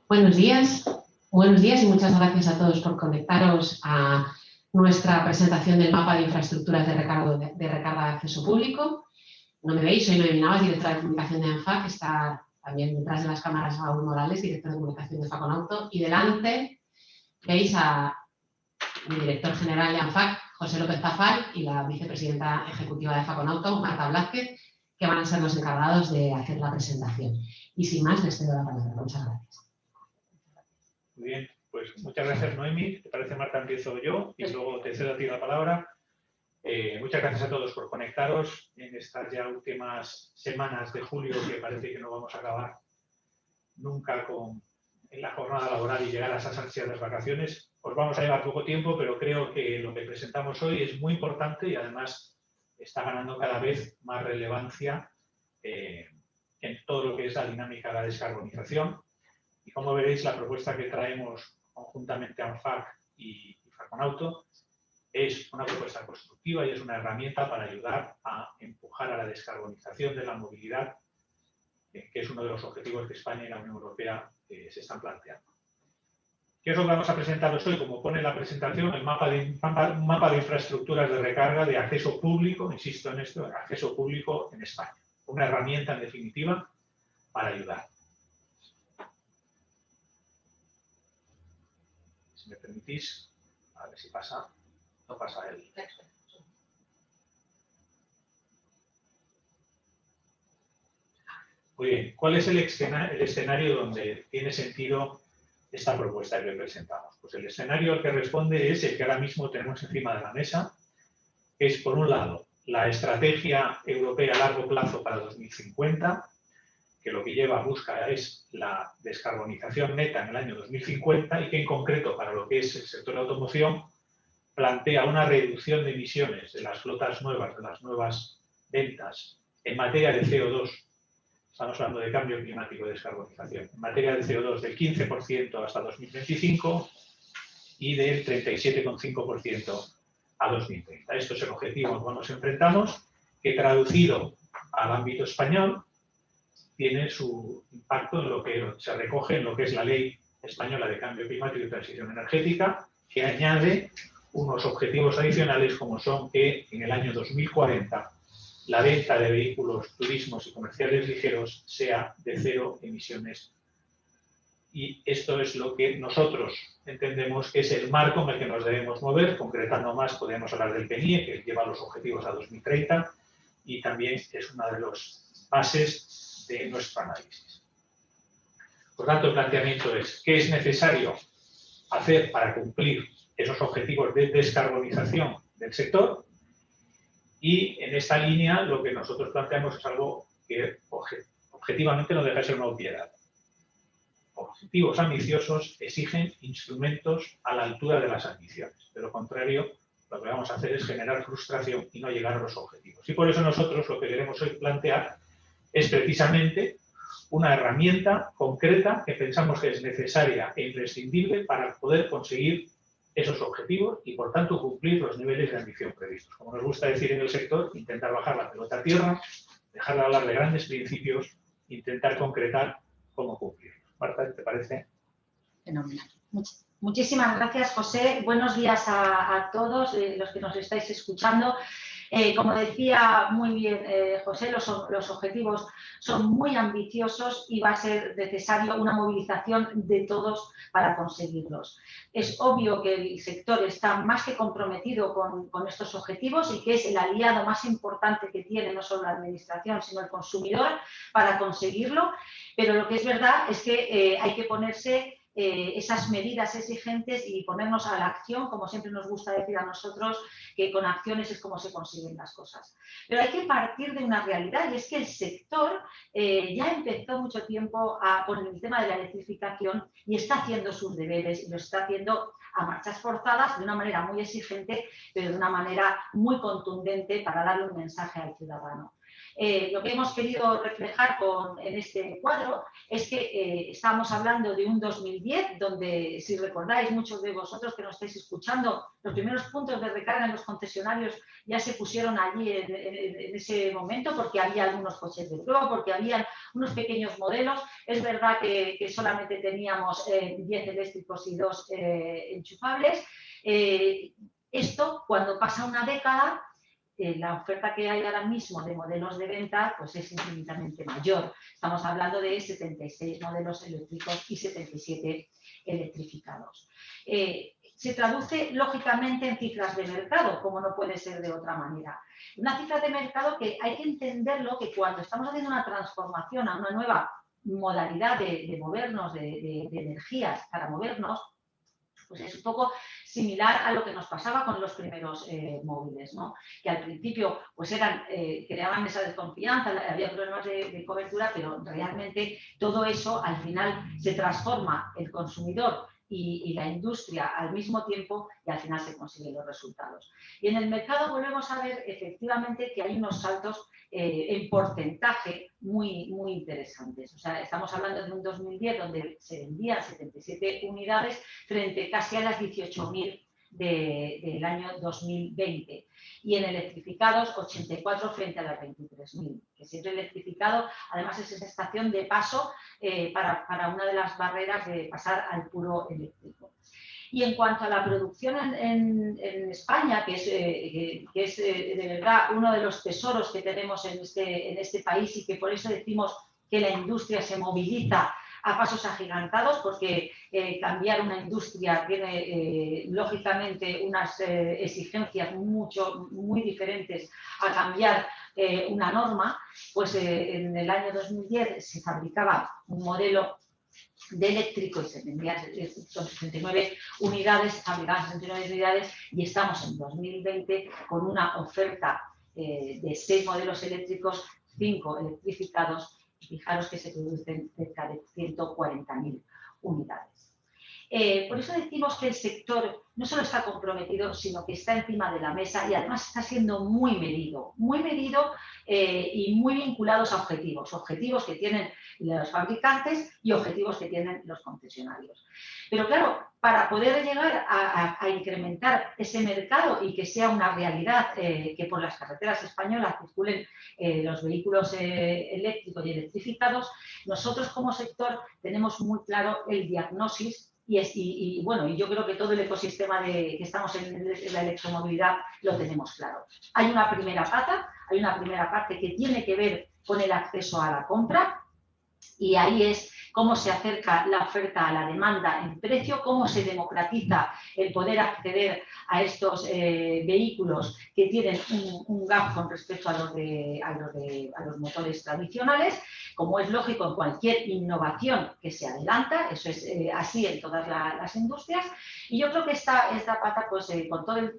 Buenos días y muchas gracias a todos por conectaros a nuestra presentación del mapa de infraestructuras de recarga de acceso público. No me veis, soy Noemí Navas, directora de comunicación de ANFAC, está también detrás de las cámaras Raúl Morales, director de comunicación de Faconauto, y delante veis a mi director general de ANFAC, José López Zafar, y la vicepresidenta ejecutiva de Faconauto, Marta Blázquez, que van a ser los encargados de hacer la presentación. Y sin más, les cedo la palabra. Muchas gracias. Muy bien, pues muchas gracias, Noemí. ¿Te parece, Marta? Empiezo yo y luego te cedo a ti la palabra. Muchas gracias a todos por conectaros en estas ya últimas semanas de julio, que parece que no vamos a acabar nunca en la jornada laboral y llegar a esas ansiadas vacaciones. Os vamos a llevar poco tiempo, pero creo que lo que presentamos hoy es muy importante y además está ganando cada vez más relevancia en todo lo que es la dinámica de la descarbonización. Y como veréis, la propuesta que traemos conjuntamente a ANFAC y Faconauto es una propuesta constructiva y es una herramienta para ayudar a empujar a la descarbonización de la movilidad, que es uno de los objetivos que España y la Unión Europea se están planteando. ¿Qué es lo que vamos a presentaros hoy? Como pone la presentación, un mapa de infraestructuras de recarga de acceso público, insisto en esto, acceso público en España. Una herramienta, en definitiva, para ayudar. Si me permitís, a ver si pasa, no pasa él. Muy bien, ¿cuál es el escenario donde tiene sentido esta propuesta que presentamos? Pues el escenario al que responde es el que ahora mismo tenemos encima de la mesa, que es, por un lado, la estrategia europea a largo plazo para 2050, que lo que busca es la descarbonización neta en el año 2050 y que en concreto para lo que es el sector de automoción plantea una reducción de emisiones de las flotas nuevas, de las nuevas ventas en materia de CO2, estamos hablando de cambio climático y descarbonización, en materia de CO2 del 15% hasta 2025 y del 37,5% a 2030. Esto es el objetivo al cual nos enfrentamos, que traducido al ámbito español tiene su impacto en lo que se recoge en lo que es la Ley Española de Cambio Climático y Transición Energética, que añade unos objetivos adicionales como son que en el año 2040 la venta de vehículos, turismos y comerciales ligeros sea de cero emisiones. Y esto es lo que nosotros entendemos que es el marco en el que nos debemos mover. Concretando más, podemos hablar del PNIE, que lleva los objetivos a 2030 y también es una de las bases de nuestro análisis. Por tanto, el planteamiento es ¿qué es necesario hacer para cumplir esos objetivos de descarbonización del sector? Y en esta línea lo que nosotros planteamos es algo que objetivamente no deja de ser una obviedad. Objetivos ambiciosos exigen instrumentos a la altura de las ambiciones. De lo contrario, lo que vamos a hacer es generar frustración y no llegar a los objetivos. Y por eso nosotros lo que queremos hoy plantear es precisamente una herramienta concreta que pensamos que es necesaria e imprescindible para poder conseguir esos objetivos y, por tanto, cumplir los niveles de ambición previstos. Como nos gusta decir en el sector, intentar bajar la pelota a tierra, dejar de hablar de grandes principios, intentar concretar cómo cumplirlos. Marta, ¿te parece? Fenomenal. Muchísimas gracias, José. Buenos días a todos los que nos estáis escuchando. Como decía muy bien José, los objetivos son muy ambiciosos y va a ser necesario una movilización de todos para conseguirlos. Es obvio que el sector está más que comprometido con estos objetivos y que es el aliado más importante que tiene no solo la administración, sino el consumidor para conseguirlo, pero lo que es verdad es que hay que ponerse esas medidas exigentes y ponernos a la acción, como siempre nos gusta decir a nosotros, que con acciones es como se consiguen las cosas. Pero hay que partir de una realidad y es que el sector ya empezó mucho tiempo con el tema de la electrificación y está haciendo sus deberes y lo está haciendo a marchas forzadas de una manera muy exigente, pero de una manera muy contundente para darle un mensaje al ciudadano. Lo que hemos querido reflejar en este cuadro es que estamos hablando de un 2010 2010, donde, si recordáis, muchos de vosotros que nos estáis escuchando, los primeros puntos de recarga en los concesionarios ya se pusieron allí en ese momento, porque había algunos coches de prueba, porque había unos pequeños modelos. Es verdad que solamente teníamos 10 eléctricos y 2 enchufables. Esto, cuando pasa una década, la oferta que hay ahora mismo de modelos de venta pues es infinitamente mayor. Estamos hablando de 76 modelos eléctricos y 77 electrificados. Se traduce lógicamente en cifras de mercado, como no puede ser de otra manera. Una cifra de mercado que hay que entenderlo, que cuando estamos haciendo una transformación a una nueva modalidad de movernos, de energías para movernos, pues es un poco similar a lo que nos pasaba con los primeros móviles, ¿no? Que al principio pues creaban esa desconfianza, había problemas de cobertura, pero realmente todo eso al final se transforma el consumidor y la industria al mismo tiempo y al final se consiguen los resultados. Y en el mercado volvemos a ver efectivamente que hay unos saltos en porcentaje muy interesantes. O sea, estamos hablando de un 2010 donde se vendían 77 unidades frente casi a las 18.000 del año 2020. Y en electrificados, 84 frente a las 23.000. Que siempre electrificado, además, es esa estación de paso para una de las barreras de pasar al puro eléctrico. Y en cuanto a la producción en España, que es de verdad uno de los tesoros que tenemos en este país y que por eso decimos que la industria se moviliza a pasos agigantados, porque cambiar una industria tiene lógicamente unas exigencias muy diferentes a cambiar una norma. Pues en el año 2010 se fabricaba un modelo de eléctrico y se vendían 69 unidades, fabricaban 69 unidades, y estamos en 2020 con una oferta de 6 modelos eléctricos, 5 electrificados. Fijaros que se producen cerca de 140.000 unidades. Por eso decimos que el sector no solo está comprometido, sino que está encima de la mesa y además está siendo muy medido y muy vinculados a objetivos que tienen los fabricantes y objetivos que tienen los concesionarios. Pero claro, para poder llegar a incrementar ese mercado y que sea una realidad, que por las carreteras españolas circulen los vehículos eléctricos y electrificados, nosotros como sector tenemos muy claro el diagnóstico. Y yo creo que todo el ecosistema que estamos en la electromovilidad lo tenemos claro. Hay una primera parte que tiene que ver con el acceso a la compra, y ahí es cómo se acerca la oferta a la demanda en precio, cómo se democratiza el poder acceder a estos vehículos que tienen un gap con respecto a los motores tradicionales. Como es lógico en cualquier innovación que se adelanta, eso es así en todas las industrias. Y yo creo que esta pata, pues con todos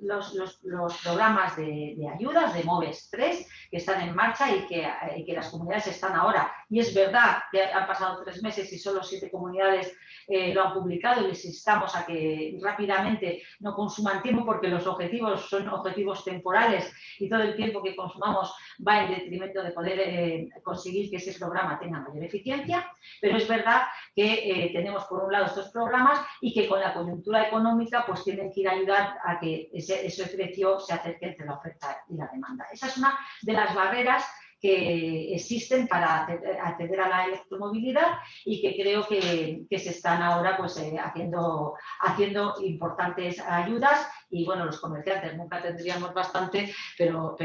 los programas de ayudas de MOVES 3 que están en marcha y que las comunidades están ahora, y es verdad que han pasado 3 meses y solo 7 comunidades lo han publicado, y les instamos a que rápidamente no consuman tiempo, porque los objetivos son objetivos temporales y todo el tiempo que consumamos va en detrimento de poder conseguir que ese programa tenga mayor eficiencia. Pero es verdad que tenemos por un lado estos programas y que con la coyuntura económica pues tienen que ir a ayudar a que ese precio se acerque entre la oferta y la demanda. Esa es una de las barreras que existen para acceder a la electromovilidad y que creo que se están ahora pues haciendo importantes ayudas. Y bueno, los comerciantes nunca tendríamos bastante, pero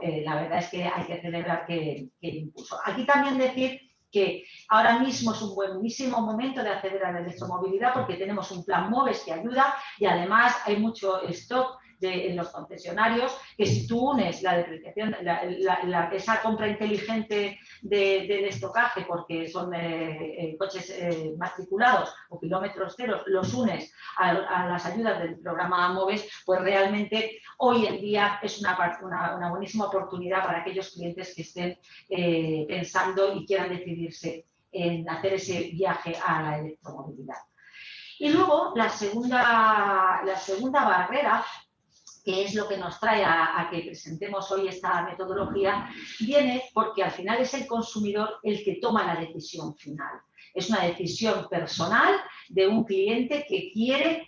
la verdad es que hay que celebrar que impulso. Aquí también decir que ahora mismo es un buenísimo momento de acceder a la electromovilidad, porque tenemos un plan MOVES que ayuda, y además hay mucho stock en los concesionarios, que si tú unes la depreciación, esa compra inteligente del estocaje, porque son coches matriculados o kilómetros ceros, los unes a las ayudas del programa MOVES, pues realmente hoy en día es una buenísima oportunidad para aquellos clientes que estén pensando y quieran decidirse en hacer ese viaje a la electromovilidad. Y luego la segunda barrera, que es lo que nos trae a que presentemos hoy esta metodología, viene porque al final es el consumidor el que toma la decisión final. Es una decisión personal de un cliente que quiere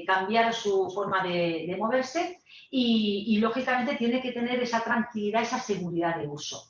cambiar su forma de moverse y, lógicamente, tiene que tener esa tranquilidad, esa seguridad de uso.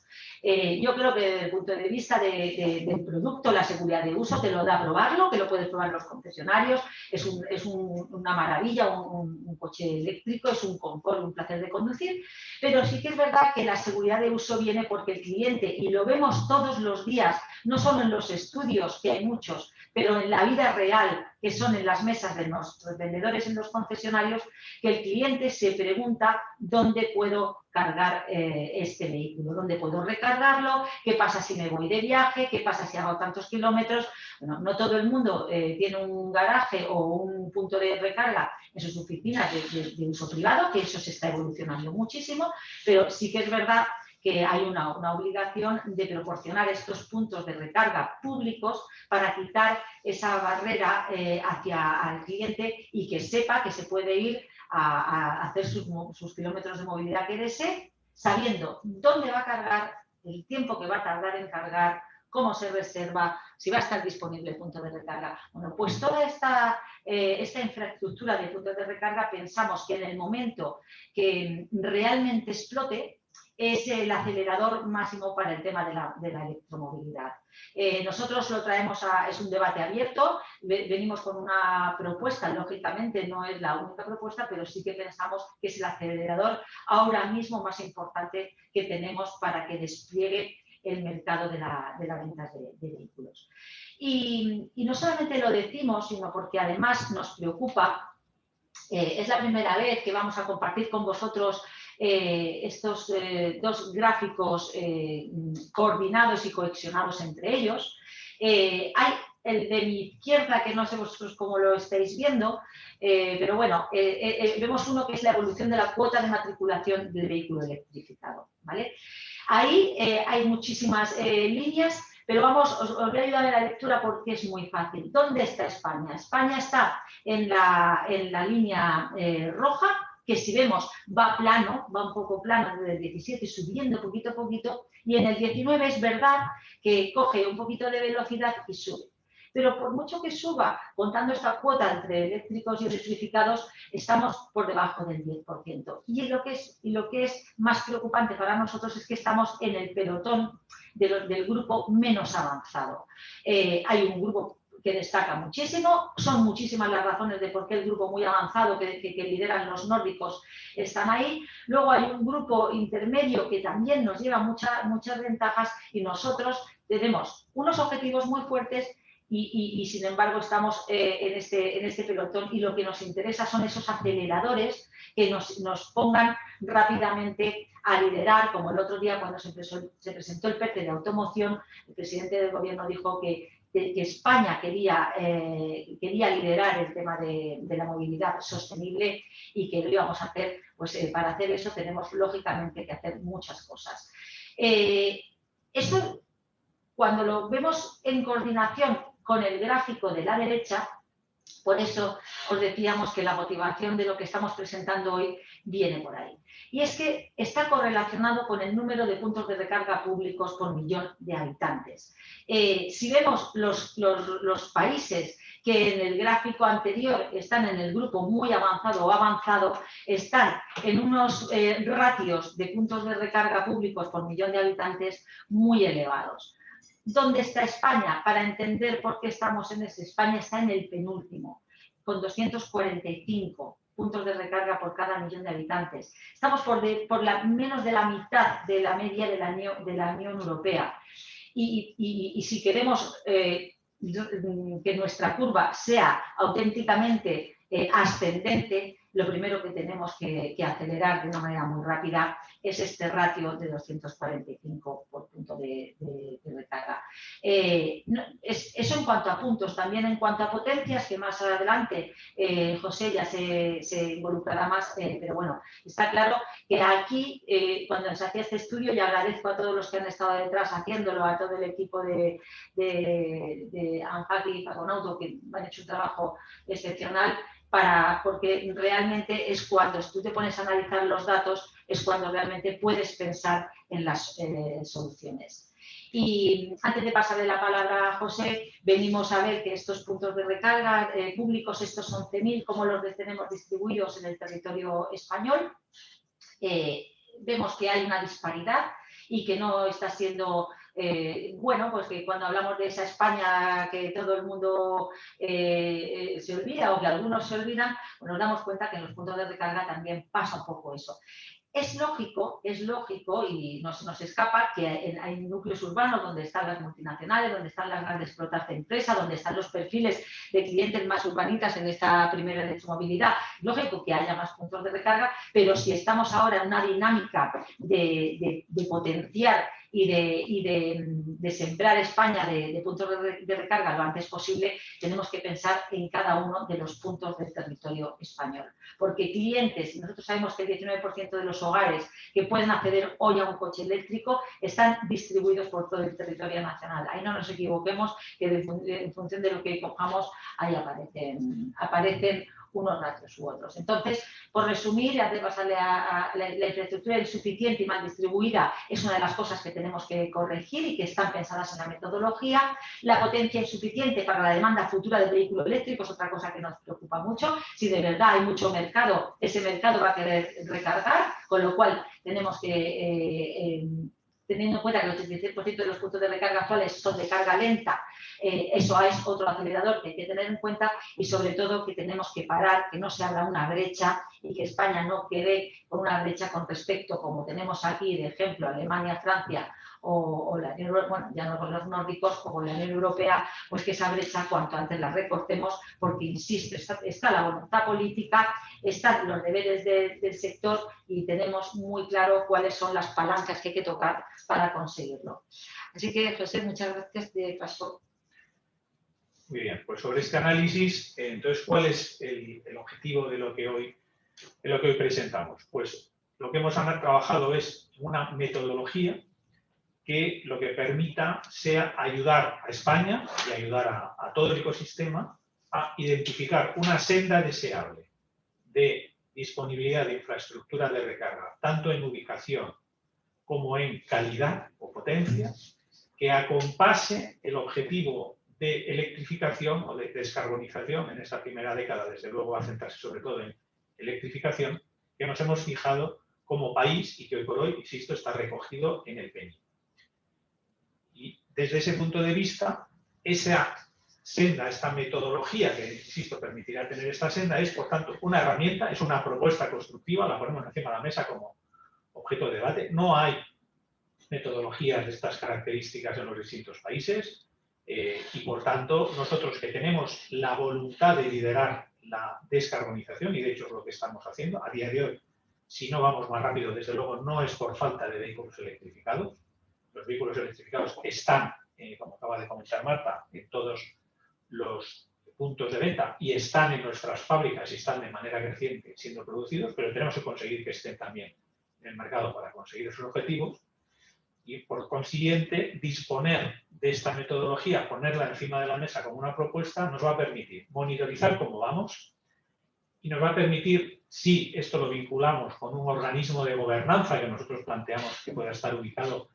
Yo creo que desde el punto de vista del producto, la seguridad de uso te lo da probarlo, que lo puedes probar en los concesionarios, es una maravilla, un coche eléctrico, es un confort, un placer de conducir, pero sí que es verdad que la seguridad de uso viene porque el cliente, y lo vemos todos los días, no solo en los estudios, que hay muchos, pero en la vida real, que son en las mesas de nuestros vendedores en los concesionarios, que el cliente se pregunta dónde puedo cargar este vehículo, dónde puedo recargarlo, qué pasa si me voy de viaje, qué pasa si hago tantos kilómetros. Bueno, no todo el mundo tiene un garaje o un punto de recarga en sus oficinas de uso privado, que eso se está evolucionando muchísimo, pero sí que es verdad que hay una obligación de proporcionar estos puntos de recarga públicos para quitar esa barrera hacia el cliente y que sepa que se puede ir a hacer sus kilómetros de movilidad que desee, sabiendo dónde va a cargar, el tiempo que va a tardar en cargar, cómo se reserva, si va a estar disponible el punto de recarga. Bueno, pues toda esta infraestructura de puntos de recarga pensamos que en el momento que realmente explote, es el acelerador máximo para el tema de la electromovilidad. Nosotros lo traemos es un debate abierto, venimos con una propuesta, lógicamente no es la única propuesta, pero sí que pensamos que es el acelerador ahora mismo más importante que tenemos para que despliegue el mercado de la venta de vehículos. Y no solamente lo decimos, sino porque además nos preocupa, es la primera vez que vamos a compartir con vosotros estos dos gráficos coordinados y cohesionados entre ellos. Hay el de mi izquierda, que no sé vosotros cómo lo estáis viendo, pero bueno, vemos uno que es la evolución de la cuota de matriculación del vehículo electrificado, ¿vale? Ahí hay muchísimas líneas, pero os voy a ayudar en la lectura porque es muy fácil. ¿Dónde está España? España está en la línea roja, que si vemos va plano, va un poco plano desde el 17, subiendo poquito a poquito, y en el 19 es verdad que coge un poquito de velocidad y sube. Pero por mucho que suba, contando esta cuota entre eléctricos y electrificados, estamos por debajo del 10%. Y lo que es más preocupante para nosotros es que estamos en el pelotón del grupo menos avanzado. Hay un grupo que destaca muchísimo, son muchísimas las razones de por qué el grupo muy avanzado que lideran los nórdicos están ahí. Luego hay un grupo intermedio que también nos lleva muchas ventajas y nosotros tenemos unos objetivos muy fuertes y sin embargo estamos en este pelotón y lo que nos interesa son esos aceleradores que nos pongan rápidamente a liderar, como el otro día cuando se presentó el PERTE de automoción, el presidente del gobierno dijo que España quería liderar el tema de la movilidad sostenible y que lo íbamos a hacer. Pues para hacer eso tenemos lógicamente que hacer muchas cosas. Esto, cuando lo vemos en coordinación con el gráfico de la derecha, por eso os decíamos que la motivación de lo que estamos presentando hoy viene por ahí. Y es que está correlacionado con el número de puntos de recarga públicos por millón de habitantes. Si vemos los países que en el gráfico anterior están en el grupo muy avanzado o avanzado, están en unos ratios de puntos de recarga públicos por millón de habitantes muy elevados. ¿Dónde está España? Para entender por qué estamos en ese. España está en el penúltimo, con 245 puntos de recarga por cada millón de habitantes. Estamos por menos de la mitad de la media de la Unión Europea. Y si queremos que nuestra curva sea auténticamente ascendente, lo primero que tenemos que acelerar de una manera muy rápida es este ratio de 245 por punto de recarga. Eso en cuanto a puntos. También en cuanto a potencias, que más adelante José ya se involucrará más, pero bueno, está claro que aquí, cuando se hacía este estudio, y agradezco a todos los que han estado detrás haciéndolo, a todo el equipo de ANFAC y Fagonauto, que han hecho un trabajo excepcional, porque realmente es cuando tú te pones a analizar los datos, es cuando realmente puedes pensar en las soluciones. Y antes de pasarle la palabra a José, venimos a ver que estos puntos de recarga públicos, estos 11.000, cómo los tenemos distribuidos en el territorio español. Vemos que hay una disparidad y que no está siendo, bueno, pues que cuando hablamos de esa España que todo el mundo se olvida o que algunos se olvidan, pues nos damos cuenta que en los puntos de recarga también pasa un poco eso. Es lógico y no se nos escapa que hay núcleos urbanos donde están las multinacionales, donde están las grandes flotas de empresas, donde están los perfiles de clientes más urbanitas en esta primera electromovilidad. Lógico que haya más puntos de recarga, pero si estamos ahora en una dinámica de potenciar y de sembrar España de puntos de recarga lo antes posible, tenemos que pensar en cada uno de los puntos del territorio español. Porque clientes, y nosotros sabemos que el 19% de los hogares que pueden acceder hoy a un coche eléctrico están distribuidos por todo el territorio nacional. Ahí no nos equivoquemos, que en función de lo que cojamos, ahí aparecen unos ratios u otros. Entonces, por resumir, antes de pasarle a la infraestructura insuficiente y mal distribuida, es una de las cosas que tenemos que corregir y que están pensadas en la metodología. La potencia insuficiente para la demanda futura del vehículo eléctrico es otra cosa que nos preocupa mucho. Si de verdad hay mucho mercado, ese mercado va a querer recargar, con lo cual tenemos que, teniendo en cuenta que el 86% de los puntos de recarga actuales son de carga lenta, eso es otro acelerador que hay que tener en cuenta y sobre todo que tenemos que parar, que no se abra una brecha y que España no quede con una brecha con respecto, como tenemos aquí de ejemplo Alemania, Francia o la Unión Europea, bueno, ya no con los nórdicos, como la Unión Europea, pues que esa brecha cuanto antes la recortemos porque, insisto, está la voluntad política, están los deberes del sector y tenemos muy claro cuáles son las palancas que hay que tocar para conseguirlo. Así que, José, muchas gracias. De paso. Muy bien, pues sobre este análisis, entonces, ¿cuál es el objetivo de lo que hoy presentamos? Pues lo que hemos trabajado es una metodología que lo que permita sea ayudar a España y ayudar a todo el ecosistema a identificar una senda deseable de disponibilidad de infraestructura de recarga, tanto en ubicación como en calidad o potencia, que acompase el objetivo de electrificación o de descarbonización en esta primera década, desde luego va a centrarse sobre todo en electrificación, que nos hemos fijado como país y que hoy por hoy, insisto, está recogido en el PNI. Y desde ese punto de vista, esa senda, esta metodología que, insisto, permitirá tener esta senda, es, por tanto, una herramienta, es una propuesta constructiva, la ponemos encima de la mesa como objeto de debate. No hay metodologías de estas características en los distintos países y, por tanto, nosotros que tenemos la voluntad de liderar la descarbonización, y de hecho es lo que estamos haciendo, a día de hoy, si no vamos más rápido, desde luego no es por falta de vehículos electrificados. Los vehículos electrificados están, como acaba de comentar Marta, en todos los puntos de venta y están en nuestras fábricas y están de manera creciente siendo producidos, pero tenemos que conseguir que estén también en el mercado para conseguir esos objetivos y, por consiguiente, disponer de esta metodología, ponerla encima de la mesa como una propuesta, nos va a permitir monitorizar cómo vamos y nos va a permitir, si esto lo vinculamos con un organismo de gobernanza que nosotros planteamos que pueda estar ubicado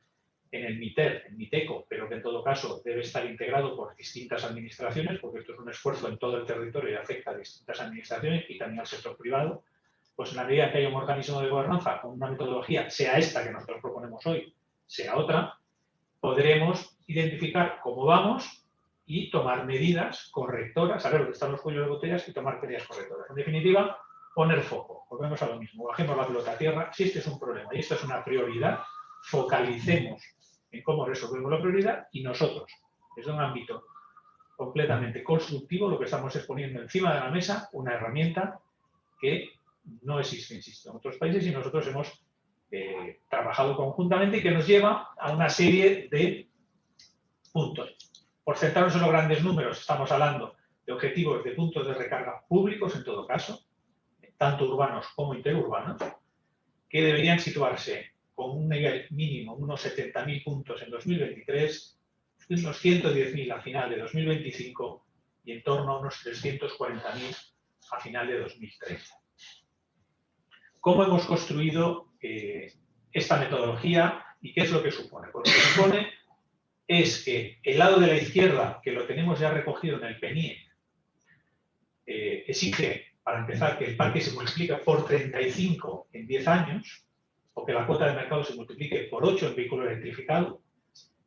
en el MITER, en MITECO, pero que en todo caso debe estar integrado por distintas administraciones, porque esto es un esfuerzo en todo el territorio y afecta a distintas administraciones y también al sector privado, pues en la medida que haya un organismo de gobernanza con una metodología, sea esta que nosotros proponemos hoy, sea otra, podremos identificar cómo vamos y tomar medidas correctoras, saber dónde están los cuellos de botellas y tomar medidas correctoras. En definitiva, poner foco. Volvemos a lo mismo, bajemos la pelota a tierra. Si este es un problema y esto es una prioridad, focalicemos en cómo resolvemos la prioridad y nosotros, desde un ámbito completamente constructivo, lo que estamos exponiendo encima de la mesa, una herramienta que no existe, insisto, en otros países y nosotros hemos trabajado conjuntamente y que nos lleva a una serie de puntos. Por centrarnos en los grandes números, estamos hablando de objetivos de puntos de recarga públicos, en todo caso, tanto urbanos como interurbanos, que deberían situarse con un nivel mínimo, unos 70.000 puntos en 2023, unos 110.000 a final de 2025 y en torno a unos 340.000 a final de 2030. ¿Cómo hemos construido esta metodología y qué es lo que supone? Pues lo que supone es que el lado de la izquierda, que lo tenemos ya recogido en el PNIEC, exige, para empezar, que el parque se multiplique por 35 en 10 años, o que la cuota de mercado se multiplique por 8 en vehículo electrificado,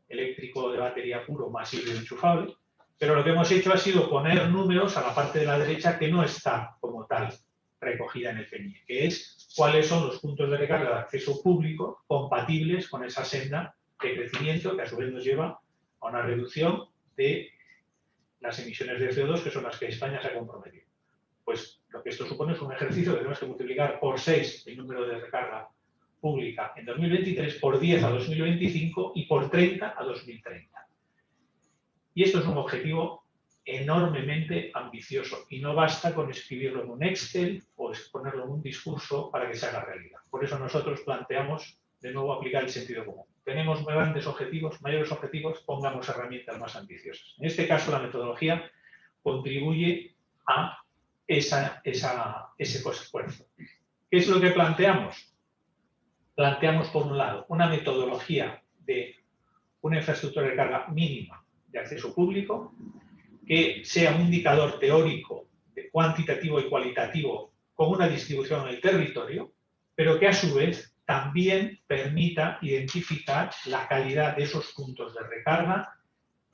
eléctrico de batería puro más híbrido enchufable, pero lo que hemos hecho ha sido poner números a la parte de la derecha que no está como tal recogida en el PNIEC, que es cuáles son los puntos de recarga de acceso público compatibles con esa senda de crecimiento que a su vez nos lleva a una reducción de las emisiones de CO2, que son las que España se ha comprometido. Pues lo que esto supone es un ejercicio que tenemos que multiplicar por 6 el número de recarga pública en 2023, por 10 a 2025 y por 30 a 2030. Y esto es un objetivo enormemente ambicioso y no basta con escribirlo en un Excel o ponerlo en un discurso para que se haga realidad. Por eso nosotros planteamos de nuevo aplicar el sentido común. Tenemos grandes objetivos, mayores objetivos, pongamos herramientas más ambiciosas. En este caso, la metodología contribuye a ese esfuerzo. ¿Qué es lo que planteamos? Planteamos, por un lado, una metodología de una infraestructura de carga mínima de acceso público, que sea un indicador teórico, cuantitativo y cualitativo, con una distribución en el territorio, pero que a su vez también permita identificar la calidad de esos puntos de recarga,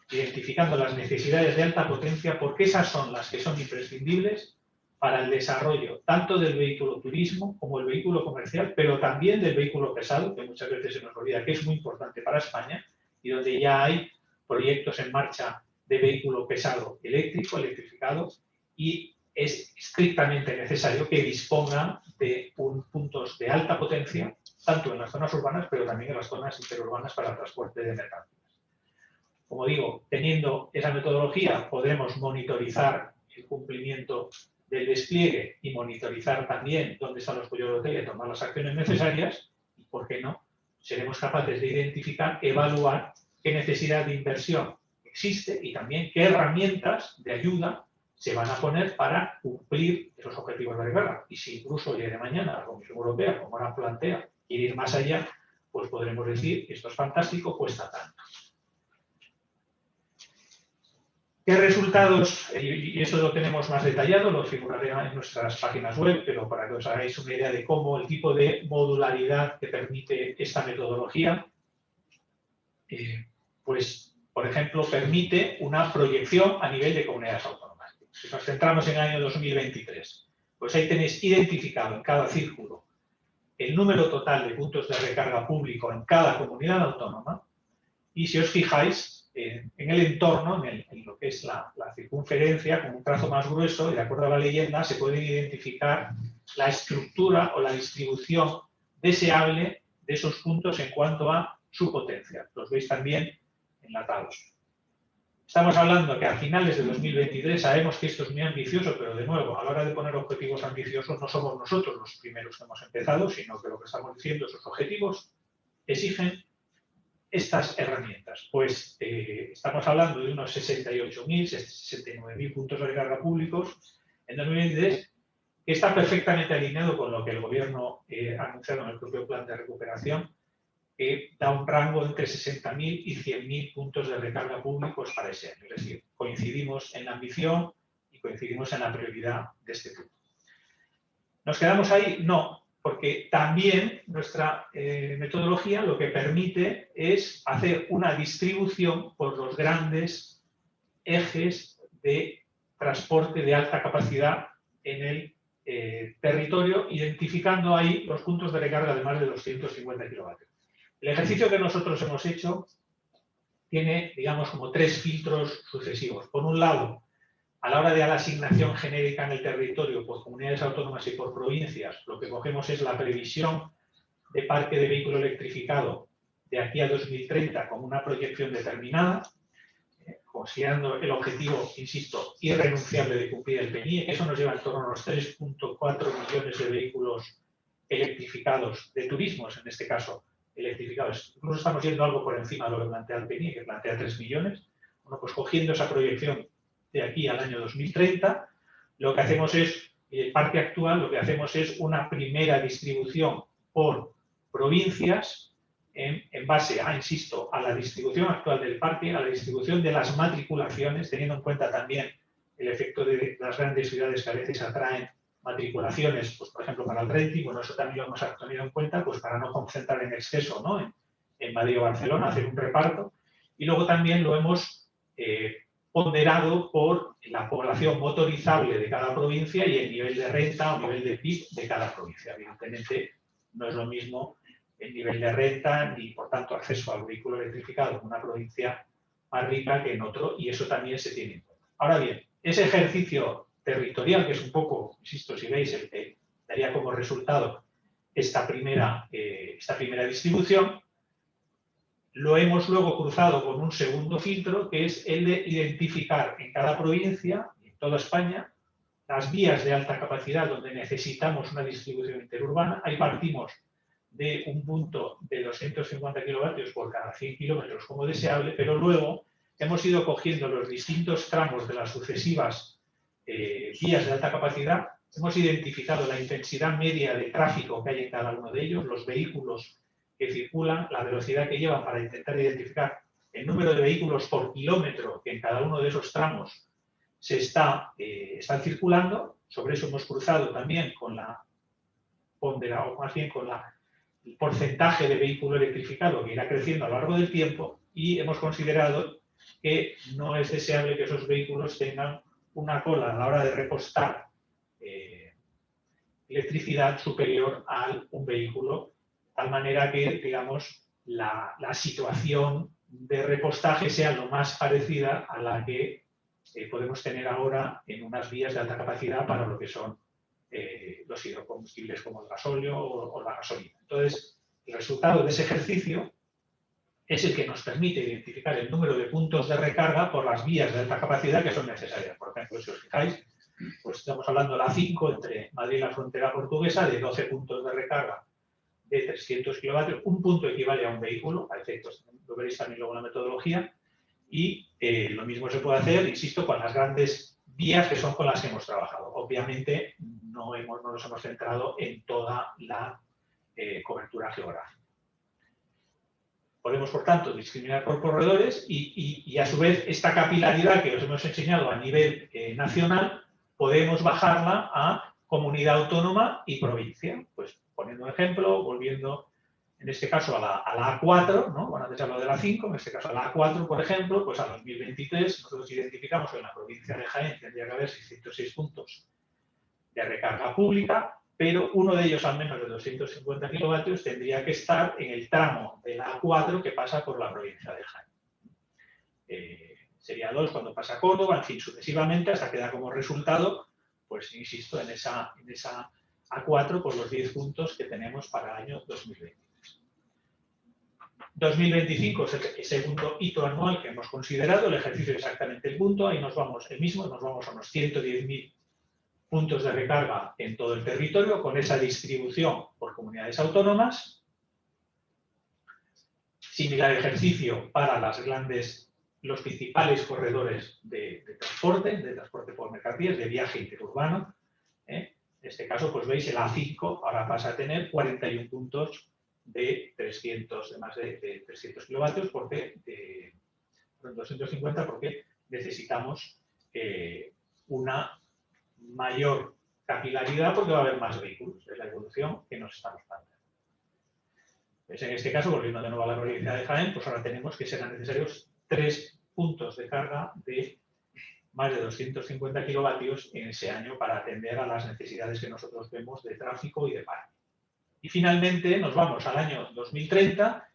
identificando las necesidades de alta potencia, porque esas son las que son imprescindibles para el desarrollo tanto del vehículo turismo como el vehículo comercial, pero también del vehículo pesado, que muchas veces se nos olvida que es muy importante para España, y donde ya hay proyectos en marcha de vehículo pesado eléctrico, electrificado, y es estrictamente necesario que dispongan de puntos de alta potencia, tanto en las zonas urbanas, pero también en las zonas interurbanas para el transporte de mercancías. Como digo, teniendo esa metodología, podremos monitorizar el cumplimiento del despliegue y monitorizar también dónde están los cuellos de botella y tomar las acciones necesarias, y, ¿por qué no?, seremos capaces de identificar, evaluar qué necesidad de inversión existe y también qué herramientas de ayuda se van a poner para cumplir esos objetivos de recarga. Y si incluso el día de mañana la Comisión Europea, como ahora plantea, quiere ir más allá, pues podremos decir, esto es fantástico, cuesta tanto. ¿Qué resultados? Y esto lo tenemos más detallado, lo figuraré en nuestras páginas web, pero para que os hagáis una idea de cómo el tipo de modularidad que permite esta metodología, pues, por ejemplo, permite una proyección a nivel de comunidades autónomas. Si nos centramos en el año 2023, pues ahí tenéis identificado en cada círculo el número total de puntos de recarga público en cada comunidad autónoma, y si os fijáis, en el entorno, en lo que es la circunferencia, con un trazo más grueso, y de acuerdo a la leyenda, se puede identificar la estructura o la distribución deseable de esos puntos en cuanto a su potencia. Los veis también enlatados. Estamos hablando que a finales de 2023 sabemos que esto es muy ambicioso, pero de nuevo, a la hora de poner objetivos ambiciosos no somos nosotros los primeros que hemos empezado, sino que lo que estamos diciendo, esos objetivos exigen estas herramientas. Pues estamos hablando de unos 68.000, 69.000 puntos de recarga públicos en 2023, que está perfectamente alineado con lo que el Gobierno ha anunciado en el propio plan de recuperación, que da un rango entre 60.000 y 100.000 puntos de recarga públicos para ese año. Es decir, coincidimos en la ambición y coincidimos en la prioridad de este punto. ¿Nos quedamos ahí? No, porque también nuestra metodología lo que permite es hacer una distribución por los grandes ejes de transporte de alta capacidad en el territorio, identificando ahí los puntos de recarga de más de 250 kilovatios. El ejercicio que nosotros hemos hecho tiene, digamos, como 3 filtros sucesivos. Por un lado, a la hora de la asignación genérica en el territorio por comunidades autónomas y por provincias, lo que cogemos es la previsión de parque de vehículo electrificado de aquí a 2030 con una proyección determinada, considerando el objetivo, insisto, irrenunciable de cumplir el PNIEC. Eso nos lleva en torno a los 3.4 millones de vehículos electrificados, de turismos en este caso, electrificados. Incluso estamos yendo algo por encima de lo que plantea el PNIEC, que plantea 3 millones. Bueno, pues cogiendo esa proyección de aquí al año 2030, lo que hacemos es Y el parque actual lo que hacemos es una primera distribución por provincias en base a, insisto, a la distribución actual del parque, a la distribución de las matriculaciones, teniendo en cuenta también el efecto de las grandes ciudades que a veces atraen matriculaciones, pues, por ejemplo, para el renting. Bueno, eso también lo hemos tenido en cuenta, pues, para no concentrar en exceso, ¿no?, en Madrid o Barcelona, hacer un reparto. Y luego también lo hemos ponderado por la población motorizable de cada provincia y el nivel de renta o nivel de PIB de cada provincia. Evidentemente, no es lo mismo el nivel de renta ni, por tanto, acceso al vehículo electrificado en una provincia más rica que en otro, y eso también se tiene en cuenta. Ahora bien, ese ejercicio territorial, que es un poco, insisto, si veis, el que daría como resultado esta primera distribución, lo hemos luego cruzado con un segundo filtro, que es el de identificar en cada provincia, en toda España, las vías de alta capacidad donde necesitamos una distribución interurbana. Ahí partimos de un punto de 250 kilovatios por cada 100 kilómetros como deseable, pero luego hemos ido cogiendo los distintos tramos de las sucesivas vías de alta capacidad, hemos identificado la intensidad media de tráfico que hay en cada uno de ellos, los vehículos que circulan, la velocidad que llevan, para intentar identificar el número de vehículos por kilómetro que en cada uno de esos tramos están circulando. Sobre eso hemos cruzado también con la pondera, o más bien con el porcentaje de vehículo electrificado que irá creciendo a lo largo del tiempo, y hemos considerado que no es deseable que esos vehículos tengan una cola a la hora de repostar electricidad superior a un vehículo, de tal manera que, digamos, la situación de repostaje sea lo más parecida a la que podemos tener ahora en unas vías de alta capacidad para lo que son los hidrocombustibles como el gasóleo o la gasolina. Entonces, el resultado de ese ejercicio es el que nos permite identificar el número de puntos de recarga por las vías de alta capacidad que son necesarias. Por ejemplo, si os fijáis, pues estamos hablando de la 5 entre Madrid y la frontera portuguesa, de 12 puntos de recarga de 300 kilovatios. Un punto equivale a un vehículo, a efectos, lo veréis también luego en la metodología, y lo mismo se puede hacer, insisto, con las grandes vías que son con las que hemos trabajado. Obviamente no nos hemos centrado en toda la cobertura geográfica. Podemos, por tanto, discriminar por corredores y a su vez, esta capilaridad que os hemos enseñado a nivel nacional, podemos bajarla a comunidad autónoma y provincia. Pues poniendo un ejemplo, volviendo en este caso a la A4, ¿no? Bueno, antes hablo de la 5, en este caso a la A4, por ejemplo, pues a 2023 nosotros identificamos que en la provincia de Jaén tendría que haber 606 puntos de recarga pública, pero uno de ellos, al menos de 250 kilovatios, tendría que estar en el tramo de la A4 que pasa por la provincia de Jaén. Sería 2 cuando pasa a Córdoba, en fin, sucesivamente, hasta que da como resultado, pues insisto, en esa A4 por los 10 puntos que tenemos para el año 2023. 2025 es el segundo hito anual que hemos considerado, el ejercicio es exactamente el punto, ahí nos vamos a unos 110.000 puntos de recarga en todo el territorio, con esa distribución por comunidades autónomas. Similar ejercicio para los principales corredores de transporte por mercancías, de viaje interurbano. En este caso, pues veis, el A5 ahora pasa a tener 41 puntos de más de 300 kilovatios, porque 250, porque necesitamos una mayor capilaridad, porque va a haber más vehículos. Es la evolución que nos estamos dando. Pues en este caso, volviendo de nuevo a la provincia de Jaén, pues ahora tenemos que serán necesarios 3 puntos de carga de más de 250 kilovatios en ese año para atender a las necesidades que nosotros vemos de tráfico y de parque. Y finalmente nos vamos al año 2030,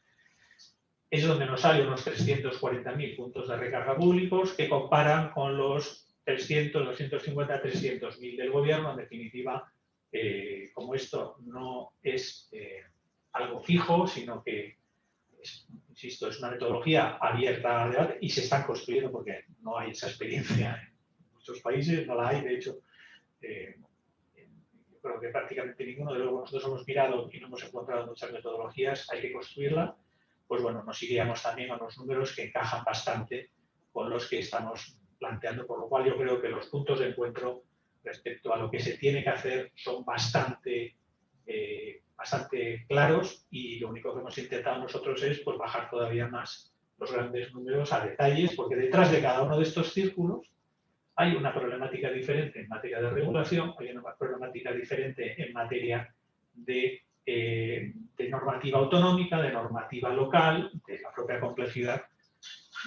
es donde nos salen unos 340.000 puntos de recarga públicos que comparan con los 300, 250, 300.000 del gobierno. En definitiva, como esto no es algo fijo, sino que, insisto, es una metodología abierta al debate y se están construyendo porque no hay esa experiencia en muchos países, no la hay, de hecho, yo creo que prácticamente ninguno. De luego nosotros hemos mirado y no hemos encontrado muchas metodologías, hay que construirla. Pues bueno, nos iríamos también a unos números que encajan bastante con los que estamos planteando, por lo cual yo creo que los puntos de encuentro respecto a lo que se tiene que hacer son bastante claros, y lo único que hemos intentado nosotros es pues, bajar todavía más los grandes números a detalles, porque detrás de cada uno de estos círculos hay una problemática diferente en materia de regulación, hay una problemática diferente en materia de normativa autonómica, de normativa local, de la propia complejidad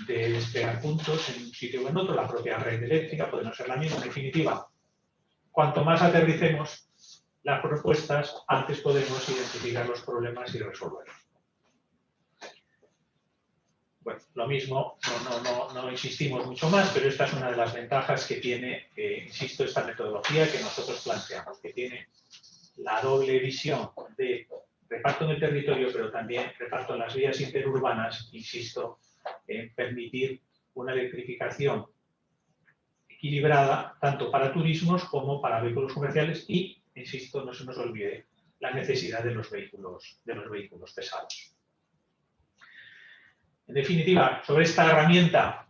de desplegar puntos en un sitio o en otro, la propia red eléctrica puede no ser la misma. En definitiva, cuanto más aterricemos las propuestas, antes podemos identificar los problemas y resolverlos. Bueno, lo mismo, no insistimos mucho más, pero esta es una de las ventajas que tiene, insisto, esta metodología que nosotros planteamos, que tiene la doble visión de reparto en el territorio, pero también reparto en las vías interurbanas, insisto, en permitir una electrificación equilibrada tanto para turismos como para vehículos comerciales y, insisto, no se nos olvide la necesidad de los vehículos pesados. En definitiva, sobre esta herramienta,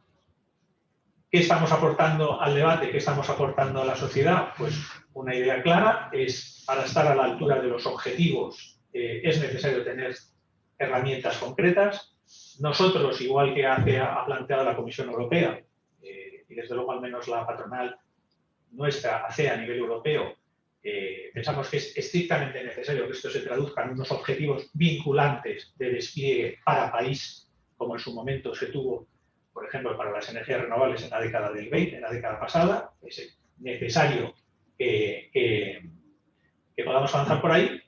¿qué estamos aportando al debate? ¿Qué estamos aportando a la sociedad? Pues una idea clara es, para estar a la altura de los objetivos, es necesario tener herramientas concretas. Nosotros, igual que ha planteado la Comisión Europea, y desde luego al menos la patronal nuestra, ACEA, a nivel europeo, pensamos que es estrictamente necesario que esto se traduzca en unos objetivos vinculantes de despliegue para país, como en su momento se tuvo, por ejemplo, para las energías renovables en la década del 20, en la década pasada. Es necesario que podamos avanzar por ahí.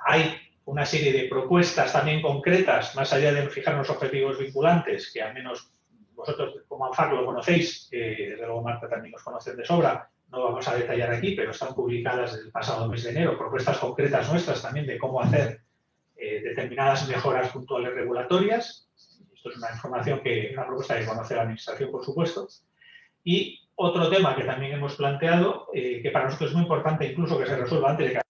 Hay una serie de propuestas también concretas, más allá de fijarnos objetivos vinculantes, que al menos vosotros como ANFAC lo conocéis, desde luego Marta también los conocen de sobra, no vamos a detallar aquí, pero están publicadas desde el pasado mes de enero, propuestas concretas nuestras también de cómo hacer determinadas mejoras puntuales regulatorias. Esto es una información una propuesta que conoce la Administración, por supuesto. Y otro tema que también hemos planteado, que para nosotros es muy importante incluso que se resuelva antes de que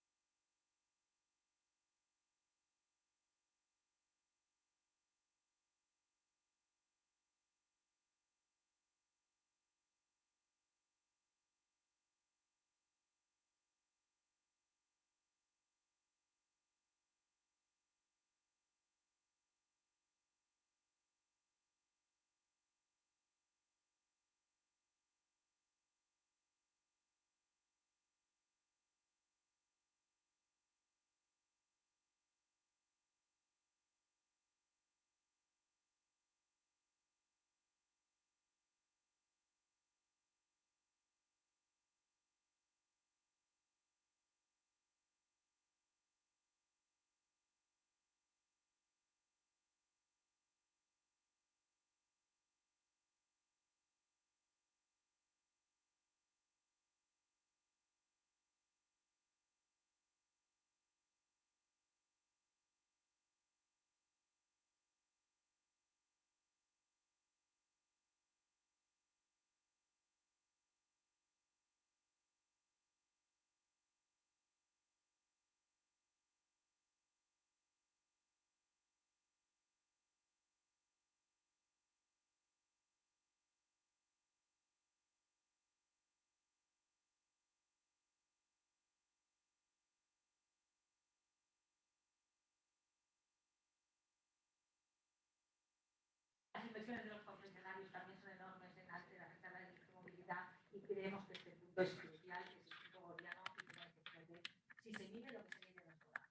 inversiones de los concesionarios también son enormes en la afecta a la electromovilidad, y creemos que este punto es crucial, que es el punto gordiano, y que no hay que perder si se mide lo que se mide en el programa.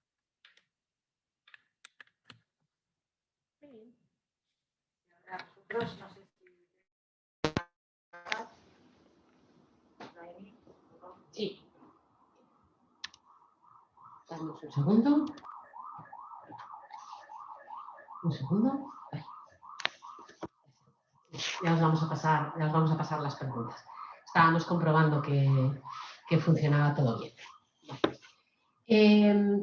Sí. Y ahora nosotros, no sé si... Sí. Damos un segundo. Un segundo. Ya os vamos a pasar las preguntas. Estábamos comprobando que funcionaba todo bien.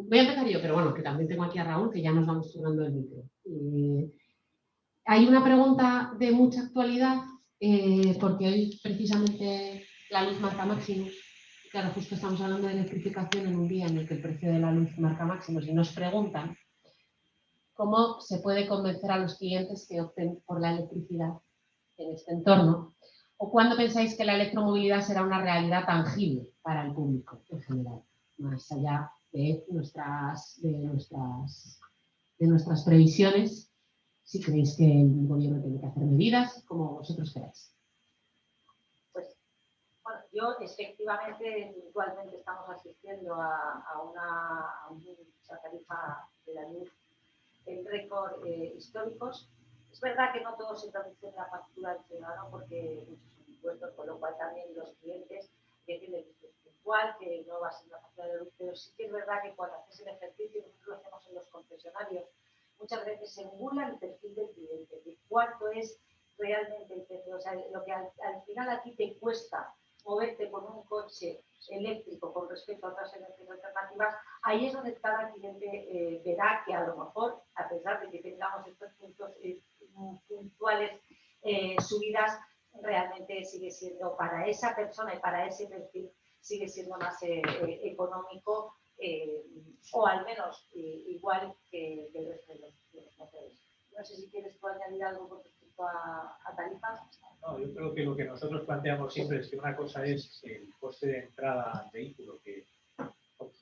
Voy a empezar yo, pero bueno, que también tengo aquí a Raúl, que ya nos vamos turnando el micro. Hay una pregunta de mucha actualidad, porque hoy precisamente la luz marca máximo. Claro, justo estamos hablando de electrificación en un día en el que el precio de la luz marca máximo, y nos preguntan cómo se puede convencer a los clientes que opten por la electricidad en este entorno, ¿O cuándo pensáis que la electromovilidad será una realidad tangible para el público en general? Más allá de nuestras previsiones, si creéis que el gobierno tiene que hacer medidas, como vosotros queráis. Pues, bueno, yo efectivamente, virtualmente estamos asistiendo a una tarifa de la luz en récord históricos. Es verdad que no todo se traduce en la factura del ciudadano porque muchos son impuestos, con lo cual también los clientes tienen virtual, que no va a ser una factura de luz, pero sí que es verdad que cuando haces el ejercicio, nosotros lo hacemos en los concesionarios, muchas veces se emula el perfil del cliente, de cuánto es realmente el precio. O sea, lo que al final a ti te cuesta moverte con un coche eléctrico con respecto a otras energías alternativas, ahí es donde cada cliente verá que a lo mejor, a pesar de que tengamos estos puntos puntuales subidas, realmente sigue siendo para esa persona y para ese perfil sigue siendo más económico o al menos igual que el resto de los motores. No sé si quieres tú añadir algo con respecto a tarifas. No, yo creo que lo que nosotros planteamos siempre es que una cosa es el coste de entrada al vehículo, que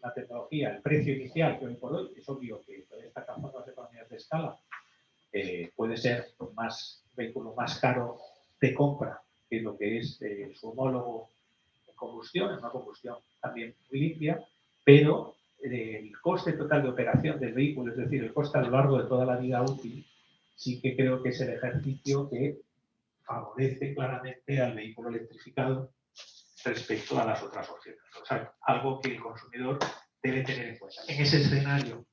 la tecnología, el precio inicial, que hoy por hoy es obvio que todavía está alcanzando las economías de escala, puede ser un vehículo más caro de compra que lo que es su homólogo en combustión, en una combustión también muy limpia, pero el coste total de operación del vehículo, es decir, el coste a lo largo de toda la vida útil, sí que creo que es el ejercicio que favorece claramente al vehículo electrificado respecto a las otras opciones. O sea, algo que el consumidor debe tener en cuenta. En ese escenario,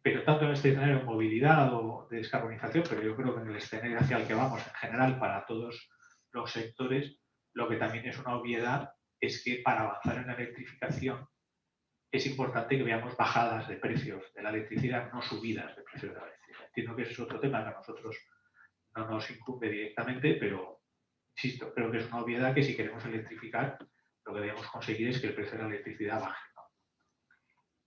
pero tanto en este escenario de movilidad o de descarbonización, pero yo creo que en el escenario hacia el que vamos en general para todos los sectores, lo que también es una obviedad es que para avanzar en la electrificación es importante que veamos bajadas de precios de la electricidad, no subidas de precios de la electricidad. Entiendo que ese es otro tema que a nosotros no nos incumbe directamente, pero insisto, creo que es una obviedad que si queremos electrificar, lo que debemos conseguir es que el precio de la electricidad baje, ¿no?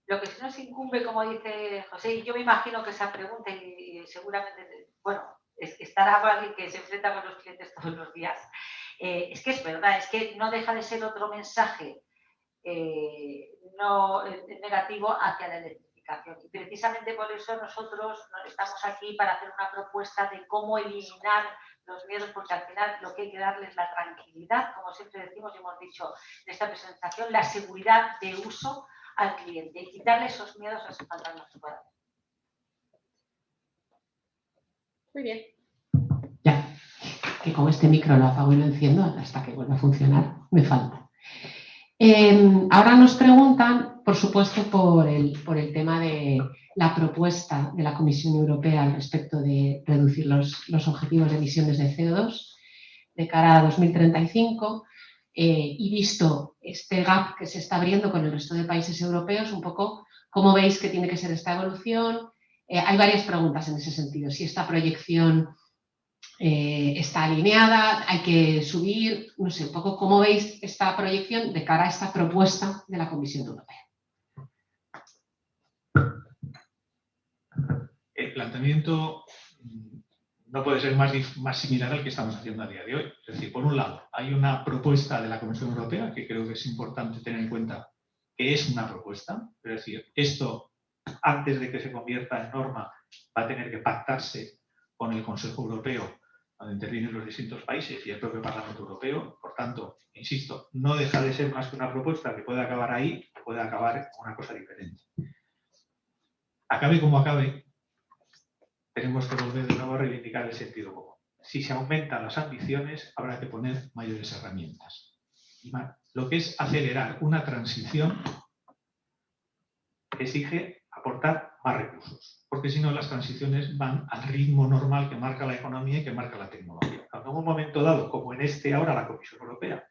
Lo que sí nos incumbe, como dice José, y yo me imagino que esa pregunta, y seguramente, bueno, estará alguien que se enfrenta con los clientes todos los días, es que es verdad, es que no deja de ser otro mensaje no negativo hacia la electrificación. Y precisamente por eso nosotros estamos aquí para hacer una propuesta de cómo eliminar los miedos, porque al final lo que hay que darles es la tranquilidad, como siempre decimos y hemos dicho en esta presentación, la seguridad de uso al cliente y quitarle esos miedos a esos fantasmas que puedan. Muy bien. Ya, que con este micro lo apago y lo enciendo hasta que vuelva a funcionar, me falta. Ahora nos preguntan, por supuesto, por el tema de la propuesta de la Comisión Europea al respecto de reducir los objetivos de emisiones de CO2 de cara a 2035 y visto este gap que se está abriendo con el resto de países europeos, un poco cómo veis que tiene que ser esta evolución. Hay varias preguntas en ese sentido. Si esta proyección está alineada, hay que subir, no sé, un poco cómo veis esta proyección de cara a esta propuesta de la Comisión Europea. El planteamiento no puede ser más similar al que estamos haciendo a día de hoy. Es decir, por un lado, hay una propuesta de la Comisión Europea que creo que es importante tener en cuenta que es una propuesta. Es decir, esto, antes de que se convierta en norma, va a tener que pactarse con el Consejo Europeo, donde intervienen los distintos países y el propio Parlamento Europeo. Por tanto, insisto, no deja de ser más que una propuesta que puede acabar ahí o puede acabar en una cosa diferente. Acabe como acabe, tenemos que volver de nuevo a reivindicar el sentido común. Si se aumentan las ambiciones, habrá que poner mayores herramientas. Y lo que es acelerar una transición exige aportar más recursos, porque si no las transiciones van al ritmo normal que marca la economía y que marca la tecnología. Cuando en un momento dado, como en este ahora la Comisión Europea,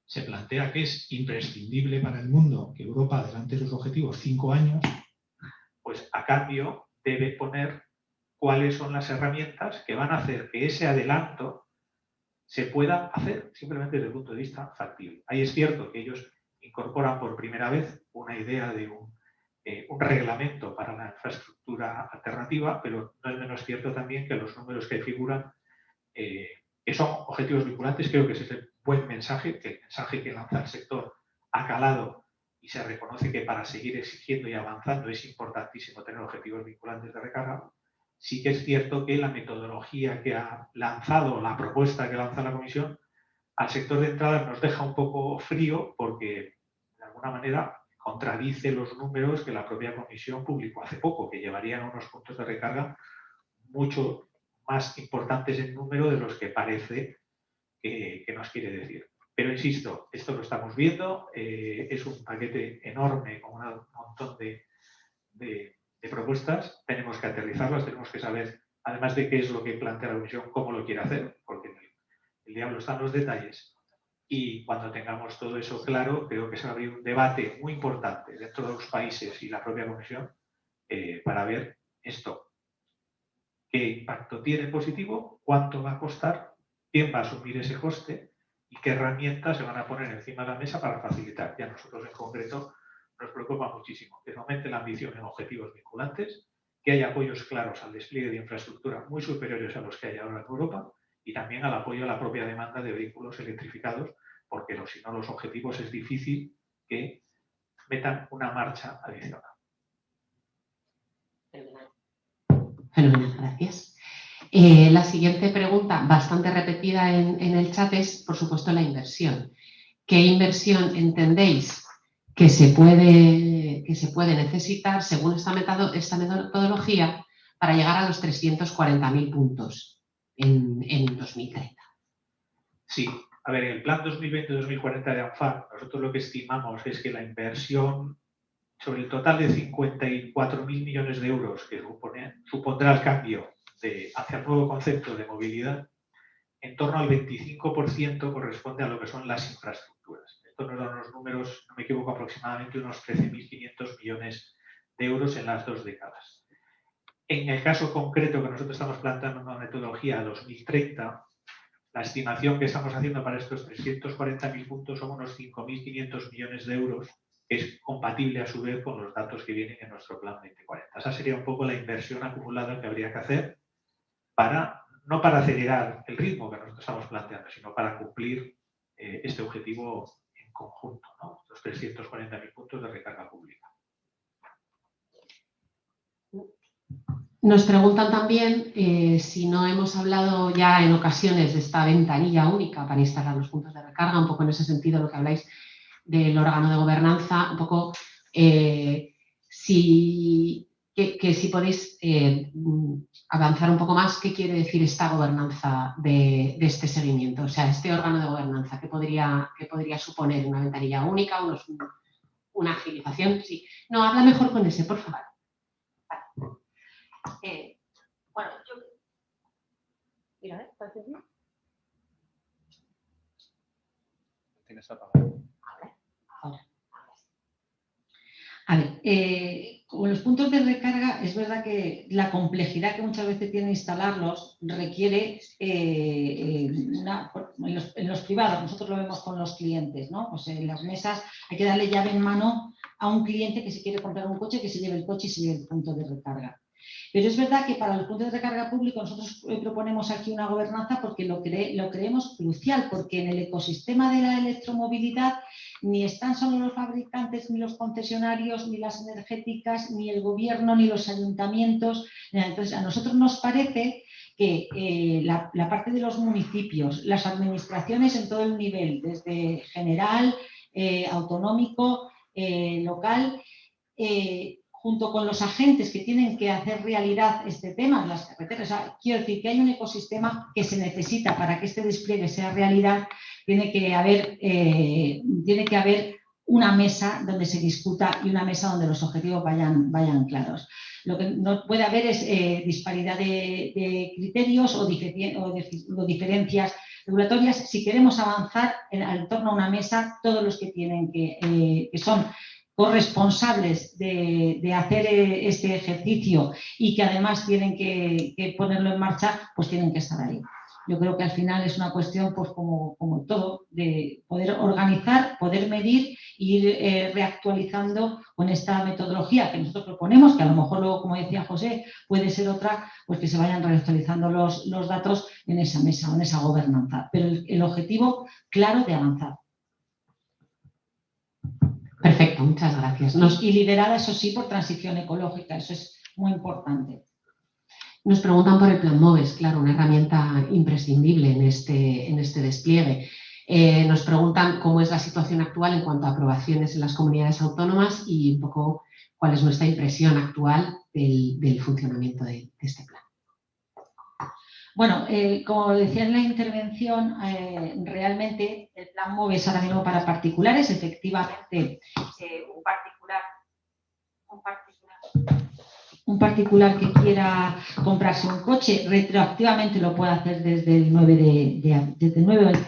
se plantea que es imprescindible para el mundo que Europa adelante sus objetivos 5 años, pues a cambio debe poner cuáles son las herramientas que van a hacer que ese adelanto se pueda hacer simplemente desde el punto de vista factible. Ahí es cierto que ellos incorporan por primera vez una idea de un reglamento para la infraestructura alternativa, pero no es menos cierto también que los números que figuran que son objetivos vinculantes. Creo que ese es el buen mensaje, que el mensaje que lanza el sector ha calado y se reconoce que para seguir exigiendo y avanzando es importantísimo tener objetivos vinculantes de recarga. Sí que es cierto que la metodología que ha lanzado, la propuesta que lanza la Comisión, al sector de entrada nos deja un poco frío porque, de alguna manera, contradice los números que la propia Comisión publicó hace poco, que llevarían a unos puntos de recarga mucho más importantes en número de los que parece que nos quiere decir. Pero insisto, esto lo estamos viendo, es un paquete enorme con un montón de propuestas, tenemos que aterrizarlas, tenemos que saber, además de qué es lo que plantea la Comisión, cómo lo quiere hacer, porque el diablo está en los detalles. Y cuando tengamos todo eso claro, creo que se va a abrir un debate muy importante dentro de los países y la propia Comisión para ver esto. ¿Qué impacto tiene positivo? ¿Cuánto va a costar? ¿Quién va a asumir ese coste? ¿Y qué herramientas se van a poner encima de la mesa para facilitar? Y a nosotros en concreto nos preocupa muchísimo que se aumente la ambición en objetivos vinculantes, que haya apoyos claros al despliegue de infraestructura muy superiores a los que hay ahora en Europa y también al apoyo a la propia demanda de vehículos electrificados, porque si no los objetivos es difícil que metan una marcha adicional. Fenomenal, gracias. La siguiente pregunta, bastante repetida en el chat, es, por supuesto, la inversión. ¿Qué inversión entendéis que se puede necesitar según esta metodología para llegar a los 340.000 puntos en 2030? Sí, a ver, en el plan 2020-2040 de ANFAC, nosotros lo que estimamos es que la inversión sobre el total de 54.000 millones de euros que supondrá el cambio hacia el nuevo concepto de movilidad, en torno al 25% corresponde a lo que son las infraestructuras. Esto nos da unos números, no me equivoco, aproximadamente unos 13.500 millones de euros en las 2 décadas. En el caso concreto que nosotros estamos planteando una metodología a 2030, la estimación que estamos haciendo para estos 340.000 puntos son unos 5.500 millones de euros, que es compatible a su vez con los datos que vienen en nuestro plan 2040. Esa sería un poco la inversión acumulada que habría que hacer no para acelerar el ritmo que nosotros estamos planteando, sino para cumplir este objetivo en conjunto, ¿no? Los 340.000 puntos de recarga pública. Nos preguntan también si no hemos hablado ya en ocasiones de esta ventanilla única para instalar los puntos de recarga, un poco en ese sentido lo que habláis del órgano de gobernanza, un poco si podéis avanzar un poco más, ¿qué quiere decir esta gobernanza de este seguimiento? O sea, este órgano de gobernanza, ¿qué podría suponer? ¿Una ventanilla única? ¿Una agilización? Sí. No, habla mejor con ese, por favor. Bueno, yo... Mira, ¿estás bien? Tienes apagado. Ahora. A ver, con los puntos de recarga es verdad que la complejidad que muchas veces tiene instalarlos requiere, en los privados, nosotros lo vemos con los clientes, ¿no? Pues en las mesas hay que darle llave en mano a un cliente que si quiere comprar un coche, que se lleve el coche y se lleve el punto de recarga. Pero es verdad que para los puntos de recarga público nosotros proponemos aquí una gobernanza porque lo creemos crucial, porque en el ecosistema de la electromovilidad ni están solo los fabricantes, ni los concesionarios, ni las energéticas, ni el gobierno, ni los ayuntamientos. Entonces, a nosotros nos parece que la parte de los municipios, las administraciones en todo el nivel, desde general, autonómico, local, junto con los agentes que tienen que hacer realidad este tema, las carreteras, o sea, quiero decir que hay un ecosistema que se necesita para que este despliegue sea realidad. Tiene que haber una mesa donde se discuta y una mesa donde los objetivos vayan claros. Lo que no puede haber es disparidad de criterios o diferencias regulatorias. Si queremos avanzar en torno a una mesa, todos los que tienen que son corresponsables de hacer este ejercicio y que además tienen que ponerlo en marcha, pues tienen que estar ahí. Yo creo que al final es una cuestión, pues como todo, de poder organizar, poder medir e ir reactualizando con esta metodología que nosotros proponemos, que a lo mejor luego, como decía José, puede ser otra, pues que se vayan reactualizando los datos en esa mesa o en esa gobernanza. Pero el objetivo claro de avanzar. Perfecto, muchas gracias. Y liderada, eso sí, por transición ecológica, eso es muy importante. Nos preguntan por el Plan MOVES, claro, una herramienta imprescindible en este despliegue. Nos preguntan cómo es la situación actual en cuanto a aprobaciones en las comunidades autónomas y un poco cuál es nuestra impresión actual del funcionamiento de este plan. Bueno, como decía en la intervención, realmente el Plan MOVES ahora mismo para particulares, efectivamente, un particular que quiera comprarse un coche retroactivamente lo puede hacer desde el 9 de abril.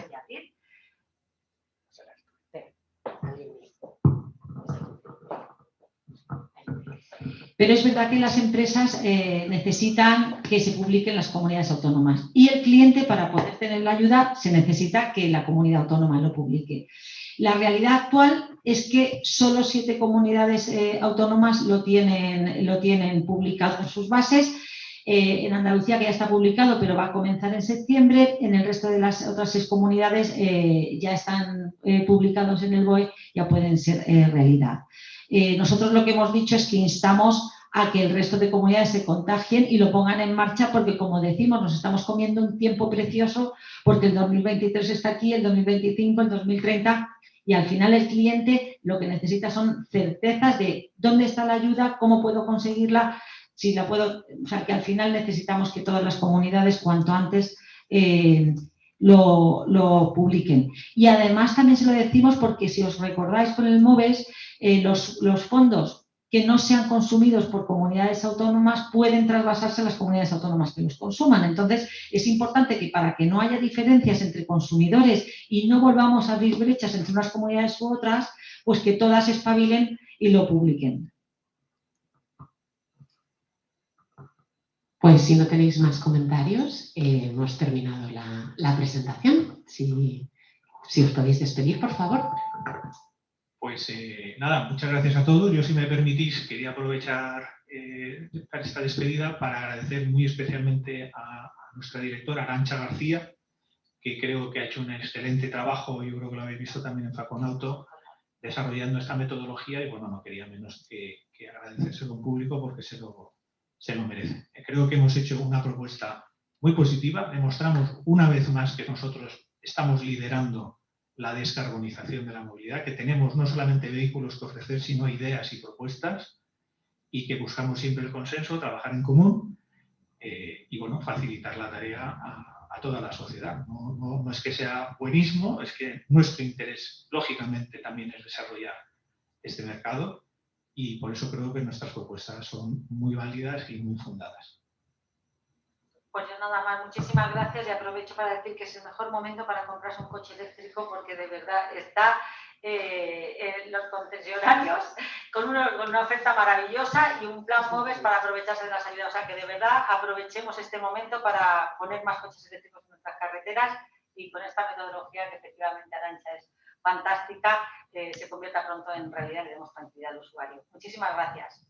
Pero es verdad que las empresas necesitan que se publiquen las comunidades autónomas y el cliente, para poder tener la ayuda, se necesita que la comunidad autónoma lo publique. La realidad actual es que solo 7 comunidades autónomas lo tienen publicado en sus bases. En Andalucía, que ya está publicado, pero va a comenzar en septiembre. En el resto de las otras 6 comunidades ya están publicados en el BOE, ya pueden ser realidad. Nosotros lo que hemos dicho es que instamos a que el resto de comunidades se contagien y lo pongan en marcha porque, como decimos, nos estamos comiendo un tiempo precioso porque el 2023 está aquí, el 2025, el 2030 y al final el cliente lo que necesita son certezas de dónde está la ayuda, cómo puedo conseguirla, si la puedo, o sea, que al final necesitamos que todas las comunidades cuanto antes lo publiquen. Y además también se lo decimos porque, si os recordáis con el MOVES, los fondos que no sean consumidos por comunidades autónomas pueden trasvasarse a las comunidades autónomas que los consuman. Entonces, es importante que, para que no haya diferencias entre consumidores y no volvamos a abrir brechas entre unas comunidades u otras, pues que todas espabilen y lo publiquen. Pues si no tenéis más comentarios, hemos terminado la presentación. Si os podéis despedir, por favor. Pues nada, muchas gracias a todos. Yo, si me permitís, quería aprovechar esta despedida para agradecer muy especialmente a nuestra directora, Arantxa García, que creo que ha hecho un excelente trabajo, yo creo que lo habéis visto también en Faconauto, desarrollando esta metodología, y bueno, no quería menos que agradecérselo en público porque se lo merece. Creo que hemos hecho una propuesta muy positiva, demostramos una vez más que nosotros estamos liderando la descarbonización de la movilidad, que tenemos no solamente vehículos que ofrecer, sino ideas y propuestas, y que buscamos siempre el consenso, trabajar en común y bueno, facilitar la tarea a toda la sociedad. No es que sea buenismo, es que nuestro interés, lógicamente, también es desarrollar este mercado, y por eso creo que nuestras propuestas son muy válidas y muy fundadas. Pues yo nada más, muchísimas gracias, y aprovecho para decir que es el mejor momento para comprarse un coche eléctrico porque de verdad está en los concesionarios con una oferta maravillosa y un plan MOVES para aprovecharse de las ayudas. O sea que de verdad aprovechemos este momento para poner más coches eléctricos en nuestras carreteras y con esta metodología que efectivamente, Arantxa, es fantástica, se convierta pronto en realidad y demos tranquilidad al usuario. Muchísimas gracias.